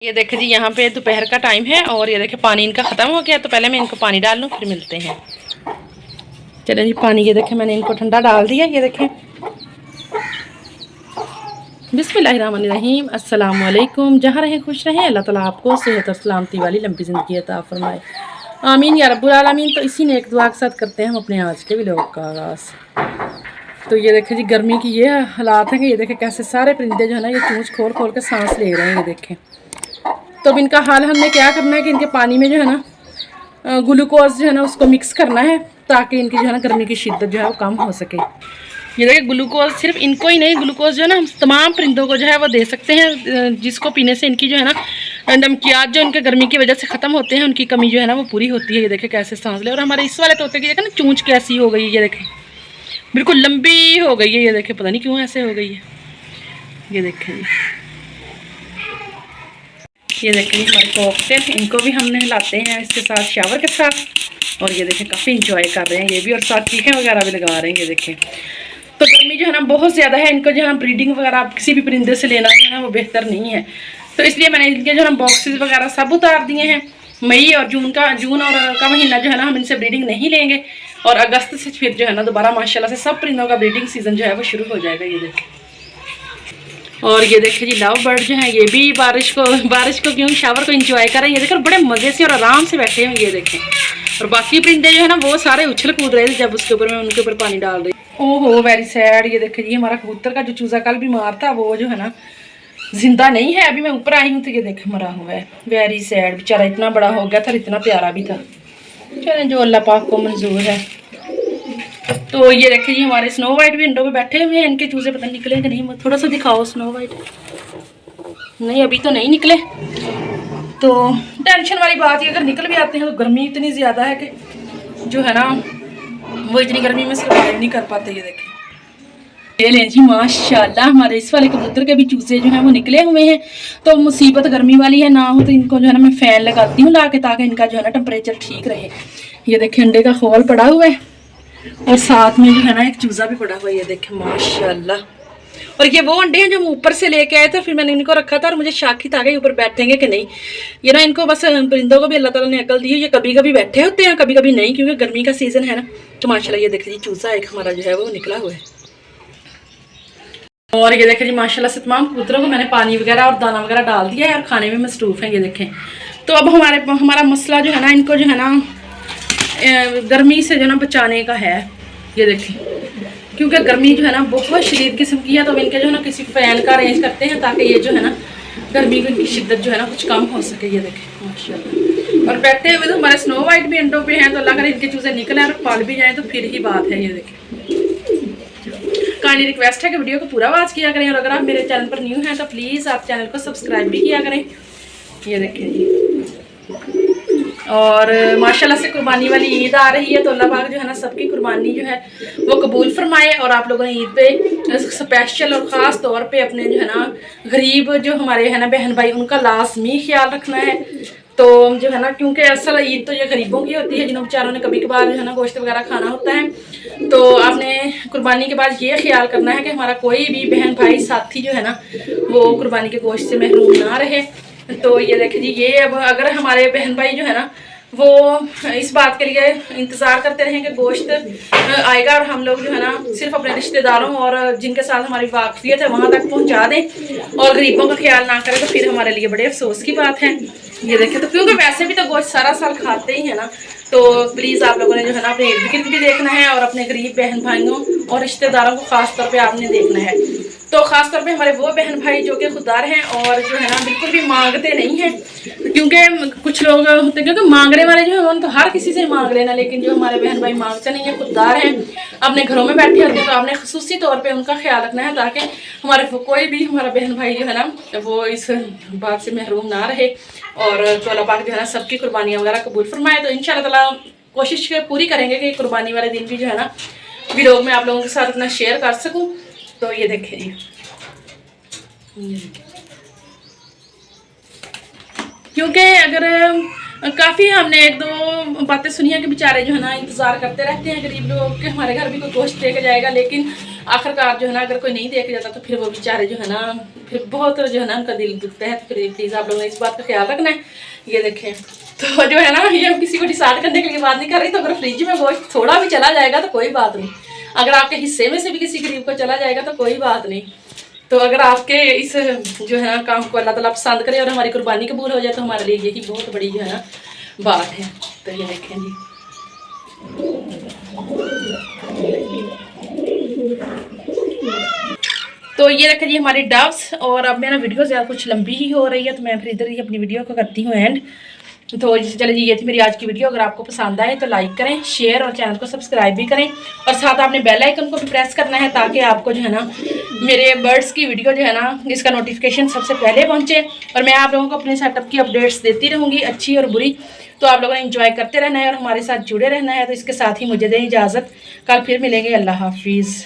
ये देखे जी, यहाँ पे दोपहर का टाइम है और ये देखे पानी इनका ख़त्म हो गया, तो पहले मैं इनको पानी डाल लूँ फिर मिलते हैं। चले जी, पानी ये देखे मैंने इनको ठंडा डाल दिया। ये देखें, बिस्मिल्लाहिर्रहमानिर्रहीम, अस्सलाम वालेकुम। जहाँ रहें खुश रहें, अल्लाह ताला आपको सेहत और सलामती वाली लंबी ज़िंदगी अता फरमाए, आमीन या रब्बुल आलमीन। तो इसी नेक दुआ के साथ करते हैं हम अपने आज के व्लॉग का आगाज़। तो ये देखें जी, गर्मी की ये हालात हैं कि ये देखें कैसे सारे परिंदे जो है ना ये चूँच खोल खोल के सांस ले रहे हैं। ये देखें, तो अब इनका हाल हमने क्या करना है कि इनके पानी में जो है ना ग्लूकोज जो है ना उसको मिक्स करना है, ताकि इनकी जो है ना गर्मी की शिद्दत जो है वो कम हो सके। ये देखिए, ग्लूकोज सिर्फ इनको ही नहीं, ग्लूकोज जो है ना हम तमाम परिंदों को जो है वो दे सकते हैं, जिसको पीने से इनकी जो है ना नमकियात जो इनके गर्मी की वजह से ख़त्म होते हैं, उनकी कमी जो है ना वो पूरी होती है। ये देखें कैसे सांस ले। और हमारे इस वाले तोते की देखें ना चूँच कैसी हो गई है, ये देखें बिल्कुल लंबी हो गई है। ये देखें पता नहीं क्यों ऐसे हो गई है। ये देखें, ये देखें हमारे कॉकटेल, इनको भी हमने हिलाते हैं इसके साथ शावर के साथ। और ये देखें काफ़ी इंजॉय कर रहे हैं ये भी, और साथ चीखें वगैरह भी लगा रहे हैं। ये देखें, तो गर्मी जो है ना बहुत ज़्यादा है, इनको जो है ना ब्रीडिंग वगैरह आप किसी भी परिंदे से लेना जो है ना वो बेहतर नहीं है। तो इसलिए मैंने इनके जो है ना बॉक्सेस वगैरह सब उतार दिए हैं। मई और जून और का महीना जो है ना हम इनसे ब्रीडिंग नहीं लेंगे, और अगस्त से फिर जो है ना दोबारा माशाल्लाह से सब परिंदों का ब्रीडिंग सीज़न जो है वो शुरू हो जाएगा। ये देखें, और ये देखें जी, लव बर्ड जो है ये भी बारिश को क्यों शावर को एंजॉय कर रहे हैं। ये देखो बड़े मज़े से और आराम से बैठे हैं। ये देखें, और बाकी परिंदे जो है ना वो सारे उछल कूद रहे थे जब उसके ऊपर मैं उनके ऊपर पानी डाल रही। ओहो वेरी सैड। ये देखें जी, हमारा कबूतर का जो चूजा कल बीमार था वो जो है ना जिंदा नहीं है। अभी मैं ऊपर आई हूँ तो ये देखें मरा हुआ है। वेरी सैड, बेचारा इतना बड़ा हो गया था, इतना प्यारा भी था। चलें, जो अल्लाह पाक को मंजूर है। तो ये देखें जी, हमारे स्नो वाइट भी विंडो पे बैठे हुए हैं। इनके चूजे पता निकले कि नहीं, थोड़ा सा दिखाओ स्नो वाइट। नहीं, अभी तो नहीं निकले। तो टेंशन वाली बात है, अगर निकल भी आते हैं तो गर्मी इतनी ज़्यादा है कि जो है ना वो इतनी गर्मी में सर्वाइव नहीं कर पाते। ये देखें, ये लें जी, माशाल्लाह हमारे इस वाले कबूतर के भी चूजे जो हैं वो निकले हुए हैं। तो मुसीबत गर्मी वाली है ना हो, तो इनको जो है ना मैं फ़ैन लगाती हूँ ला के, ताकि इनका जो है ना टेम्परेचर ठीक रहे। ये देखें, अंडे का खोल पड़ा हुआ है और साथ में जो है ना एक चूजा भी पड़ा हुआ है। ये देखें माशाल्लाह। और ये वो अंडे हैं जो हम ऊपर से लेके आए थे, फिर मैंने इनको रखा था और मुझे शाक ही था कि ऊपर बैठेंगे कि नहीं। ये ना इनको बस परिंदों को भी अल्लाह ताला ने अकल दी है, ये कभी कभी बैठे होते हैं कभी कभी नहीं, क्योंकि गर्मी का सीज़न है ना। तो माशाल्लाह ये देखिए चूजा एक हमारा जो है वो निकला हुआ है। और ये देखें जी, माशाल्लाह से तमाम कबूतरों को मैंने पानी वगैरह और दाना वगैरह डाल दिया है और खाने में मसरूफ़ है। ये देखें, तो अब हमारा मसला जो है ना इनको जो है ना गर्मी से जो है ना बचाने का है। ये देखें, क्योंकि गर्मी जो है ना बहुत शदीद किस्म की है, तो इनके जो है ना किसी फ़ैन का अरेंज करते हैं ताकि ये जो है ना गर्मी की शिद्दत जो है ना कुछ कम हो सके। ये देखें माशाल्लाह। और बैठे हुए तो हमारे स्नो वाइट भी अंडों पे हैं, तो अल्लाह करे इनके चूजे निकले और पाल भी जाए तो फिर ही बात है। ये देखें, काइंडली रिक्वेस्ट है कि वीडियो को पूरा वॉच किया करें, और अगर आप मेरे चैनल पर न्यू हैं तो प्लीज़ आप चैनल को सब्सक्राइब भी किया करें। ये देखें जी, और माशाल्लाह से कुर्बानी वाली ईद आ रही है, तो अल्लाह पाक जो है ना सबकी कुर्बानी जो है वो कबूल फरमाए। और आप लोगों ने ईद पे स्पेशल और ख़ास तौर पे अपने जो है ना गरीब जो हमारे है ना बहन भाई, उनका लाजमी ख्याल रखना है। तो जो है ना, क्योंकि असल ईद तो ये गरीबों की होती है, जिन बेचारों ने कभी कभार जो है ना गोश्त वगैरह खाना होता है। तो आपने कुर्बानी के बाद ये ख्याल करना है कि हमारा कोई भी बहन भाई साथी जो है ना वो कुर्बानी के गोश्त से महरूम ना रहे। तो ये देखिए जी, ये अब अगर हमारे बहन भाई जो है ना वो इस बात के लिए इंतज़ार करते रहें कि गोश्त आएगा और हम लोग जो है ना सिर्फ अपने रिश्तेदारों और जिनके साथ हमारी वाकफियत है वहाँ तक पहुँचा दें और गरीबों का ख्याल ना करें, तो फिर हमारे लिए बड़े अफसोस की बात है। ये देखें, तो क्योंकि वैसे भी तो गोश्त सारा साल खाते ही है ना, तो प्लीज़ आप लोगों ने जो है ना अपने इर्द गिर्द भी देखना है और अपने गरीब बहन भाइयों और रिश्तेदारों को ख़ास तौर पे आपने देखना है। तो ख़ास तौर पे हमारे वो बहन भाई जो कि खुददार हैं और जो है ना बिल्कुल भी मांगते नहीं हैं, क्योंकि कुछ लोग होते हैं क्योंकि मांगने वाले जो है उन्होंने तो हर किसी से मांग लेना, लेकिन जो हमारे बहन भाई मांगते नहीं हैं, खुददार हैं, अपने घरों में बैठे होते हैं, तो आपने खसूसी तौर पे उनका ख्याल रखना है ताकि हमारे कोई भी हमारा बहन भाई जो है ना वो इस बात से महरूम ना रहे। और तो अल्लाह पाक जो है ना सबकी कुर्बानियाँ वगैरह कबूल फरमाए। तो इंशाअल्लाह ताला कोशिश पूरी करेंगे कि कुर्बानी वाले दिन भी जो है ना व्लॉग में आप लोगों के साथ अपना शेयर कर सकूँ। तो ये देखें जी, क्योंकि अगर काफ़ी हमने एक दो बातें सुनी है कि बेचारे जो है ना इंतज़ार करते रहते हैं गरीब लोग कि हमारे घर भी कोई गोश्त दे के जाएगा, लेकिन आखिरकार जो है ना, अगर कोई नहीं देख जाता तो फिर वो बेचारे जो है ना, फिर बहुत जो है ना उनका दिल दुखता है। तो फिर प्लीज़ आप लोगों ने इस बात का ख्याल रखना है। ये देखें, तो जो है ना, ये किसी को डिसाइड करने के लिए बात नहीं कर रही। तो अगर फ्रिज में गोश्त थोड़ा भी चला जाएगा तो कोई बात नहीं, अगर आपके हिस्से में से भी किसी गरीब को चला जाएगा तो कोई बात नहीं। तो अगर आपके इस जो है ना काम को अल्लाह ताला पसंद करे और हमारी कुर्बानी कबूल हो जाए तो हमारे लिए यही बहुत बड़ी जो है ना बात है। तो ये देखें जी, तो ये रखें जी हमारी डव्स। और अब मेरा वीडियो ज़्यादा कुछ लंबी ही हो रही है तो मैं फिर इधर ही अपनी वीडियो को करती हूँ एंड। तो चलिए जी, ये थी मेरी आज की वीडियो। अगर आपको पसंद आए तो लाइक करें, शेयर और चैनल को सब्सक्राइब भी करें। और साथ आपने बेल आइकन को भी प्रेस करना है ताकि आपको जो है ना मेरे बर्ड्स की वीडियो जो है ना इसका नोटिफिकेशन सबसे पहले पहुंचे। और मैं आप लोगों को अपने सेटअप की अपडेट्स देती रहूँगी, अच्छी और बुरी। तो आप लोगों ने एंजॉय करते रहना है और हमारे साथ जुड़े रहना है। तो इसके साथ ही मुझे दें इजाज़त, कल फिर मिलेंगे। अल्लाह हाफिज़।